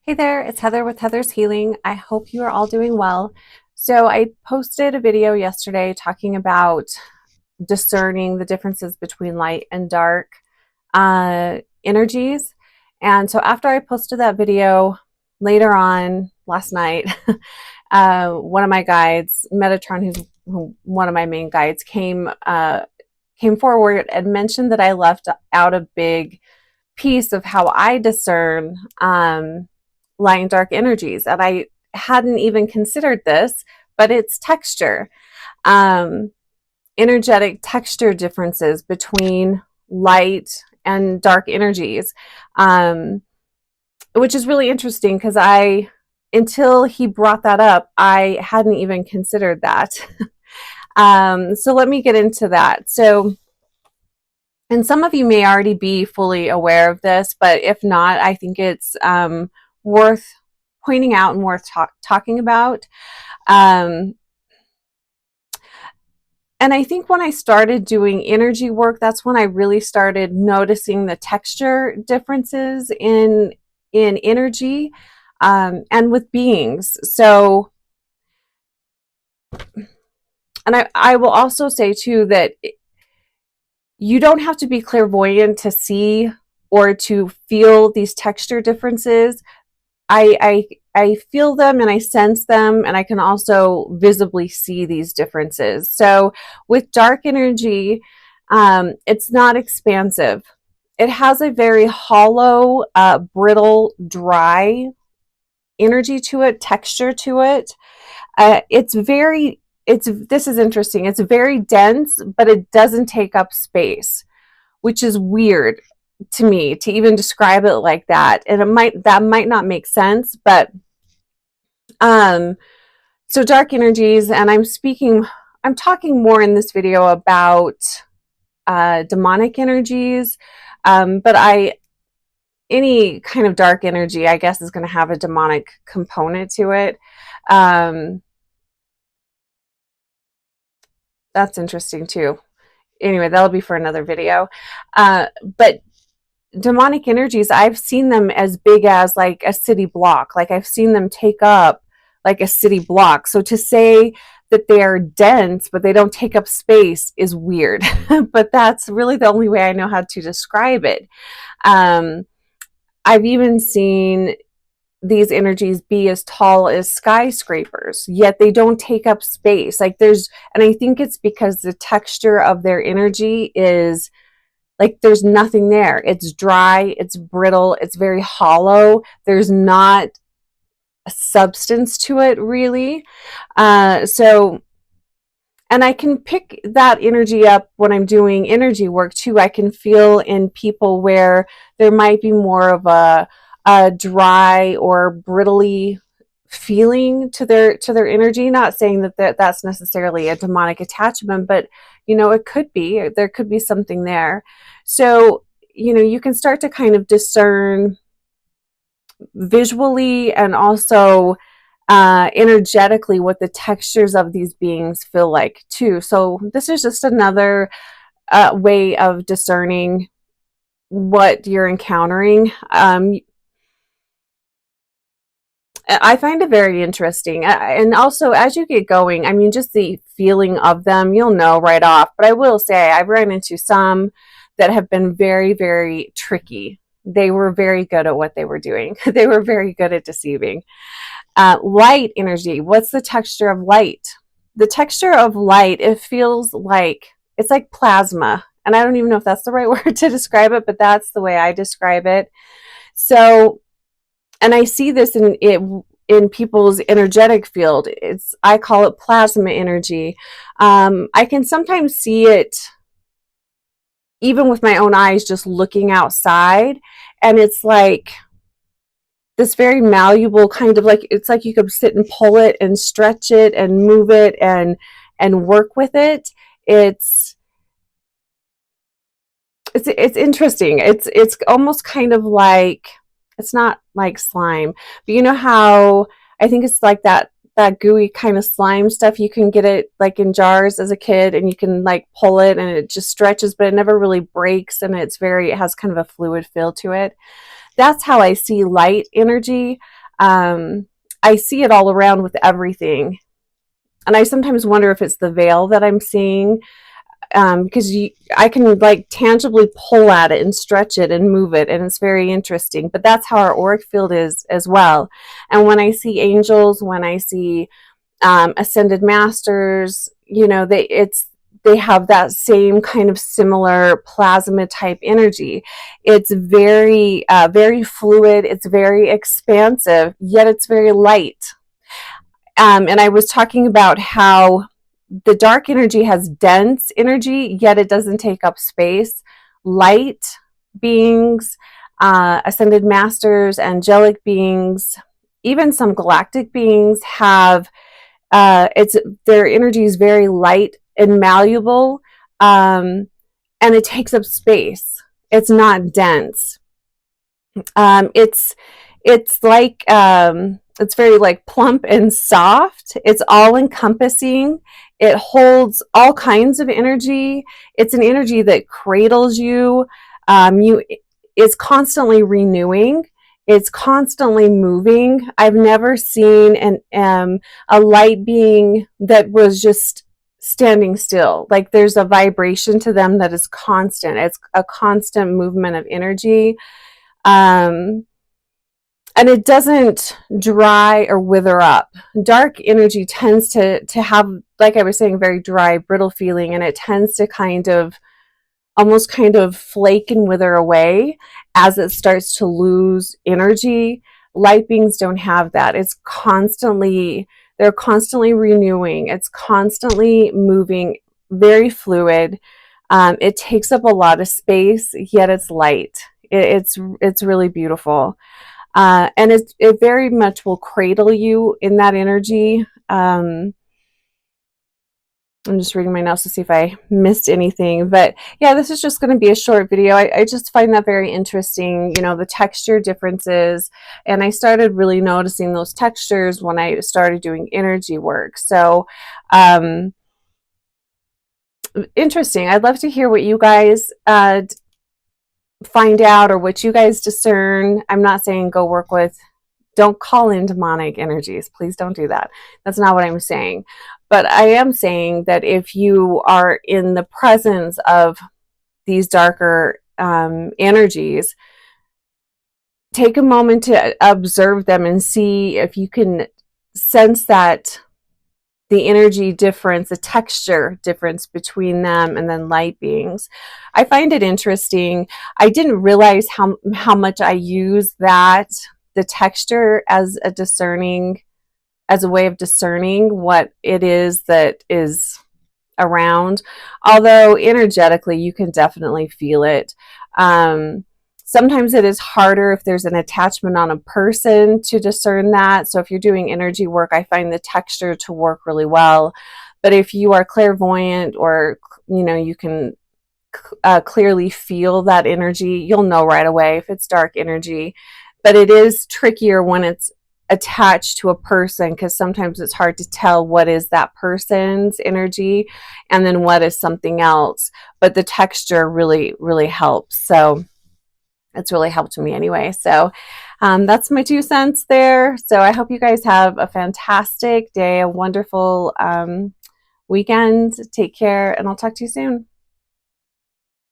Hey there, it's Heather with Heather's Healing. I hope you are all doing well. So, I posted a video yesterday talking about discerning the differences between light and dark energies. And so, after I posted that video later on last night, one of my guides, Metatron, who's one of my main guides, came forward and mentioned that I left out a big piece of how I discern light and dark energies. And I hadn't even considered this, but it's texture, energetic texture differences between light and dark energies, which is really interesting because until he brought that up, I hadn't even considered that. So let me get into that. So, and some of you may already be fully aware of this, but if not, I think it's worth pointing out and worth talking about. And I think when I started doing energy work, that's when I really started noticing the texture differences in energy and with beings. So, and I will also say too that you don't have to be clairvoyant to see or to feel these texture differences. I feel them and I sense them, and I can also visibly see these differences. So with dark energy, it's not expansive. It has a very hollow, brittle, dry energy to it, texture to it. This is interesting. It's very dense, but it doesn't take up space, which is weird to me to even describe it like that. And that might not make sense, but so dark energies, and I'm talking more in this video about demonic energies, but any kind of dark energy, I guess, is going to have a demonic component to it. That's interesting too. Anyway, that'll be for another video. But demonic energies, I've seen them as big as like a city block. Like I've seen them take up like a city block. So to say that they are dense, but they don't take up space is weird. But that's really the only way I know how to describe it. I've even seen these energies be as tall as skyscrapers, yet they don't take up space. And I think it's because the texture of their energy is like there's nothing there. It's dry, it's brittle, it's very hollow. There's not a substance to it, really. And I can pick that energy up when I'm doing energy work too. I can feel in people where there might be more of a dry or brittly feeling to their energy. Not saying that that's necessarily a demonic attachment, but it could be. There could be something there. So you can start to kind of discern visually and also energetically what the textures of these beings feel like too. So this is just another way of discerning what you're encountering. I find it very interesting. And also, as you get going, I mean, just the feeling of them, you'll know right off. But I will say, I've run into some that have been very, very tricky. They were very good at what they were doing. They were very good at deceiving. Light energy. What's the texture of light? The texture of light, it feels like, it's like plasma. And I don't even know if that's the right word to describe it, but that's the way I describe it. So, and I see this in people's energetic field. I call it plasma energy. I can sometimes see it even with my own eyes, just looking outside, and it's like this very malleable kind of, like, it's like you could sit and pull it and stretch it and move it and work with it. It's interesting. It's almost kind of like, it's not like slime, but you know how I think it's like that gooey kind of slime stuff. You can get it like in jars as a kid, and you can like pull it and it just stretches, but it never really breaks, and it has kind of a fluid feel to it. that's how I see light energy. I see it all around with everything. And I sometimes wonder if it's the veil that I'm seeing, because I can like tangibly pull at it and stretch it and move it, and it's very interesting. But that's how our auric field is as well. And when I see angels, when I see ascended masters, they have that same kind of similar plasma type energy. It's very very fluid. It's very expansive, yet it's very light. And I was talking about how the dark energy has dense energy, yet it doesn't take up space. Light beings, ascended masters, angelic beings, even some galactic beings have their energy is very light and malleable, and it takes up space. It's not dense. It's like it's very like plump and soft. It's all encompassing. It holds all kinds of energy. It's an energy that cradles you. You is constantly renewing. It's constantly moving. I've never seen a light being that was just standing still. Like there's a vibration to them that is constant. It's a constant movement of energy. And it doesn't dry or wither up. Dark energy tends to have, like I was saying, very dry, brittle feeling, and it tends to almost kind of flake and wither away as it starts to lose energy. Light beings don't have that. They're constantly renewing. It's constantly moving, very fluid. It takes up a lot of space, yet it's light. It's really beautiful. And it very much will cradle you in that energy. I'm just reading my notes to see if I missed anything. But yeah, this is just going to be a short video. I just find that very interesting, the texture differences. And I started really noticing those textures when I started doing energy work. So interesting. I'd love to hear what you guys find out, or what you guys discern. I'm not saying don't call in demonic energies. Please don't do that. That's not what I'm saying. But I am saying that if you are in the presence of these darker energies, take a moment to observe them and see if you can sense that the energy difference, the texture difference between them and then light beings. I find it interesting. I didn't realize how much I use the texture as a way of discerning what it is that is around. Although energetically, you can definitely feel it. Sometimes it is harder if there's an attachment on a person to discern that. So if you're doing energy work, I find the texture to work really well. But if you are clairvoyant, or you can clearly feel that energy, you'll know right away if it's dark energy. But it is trickier when it's attached to a person, because sometimes it's hard to tell what is that person's energy and then what is something else. But the texture really, really helps. So it's really helped me anyway. So that's my 2 cents there. So I hope you guys have a fantastic day, a wonderful weekend. Take care, and I'll talk to you soon.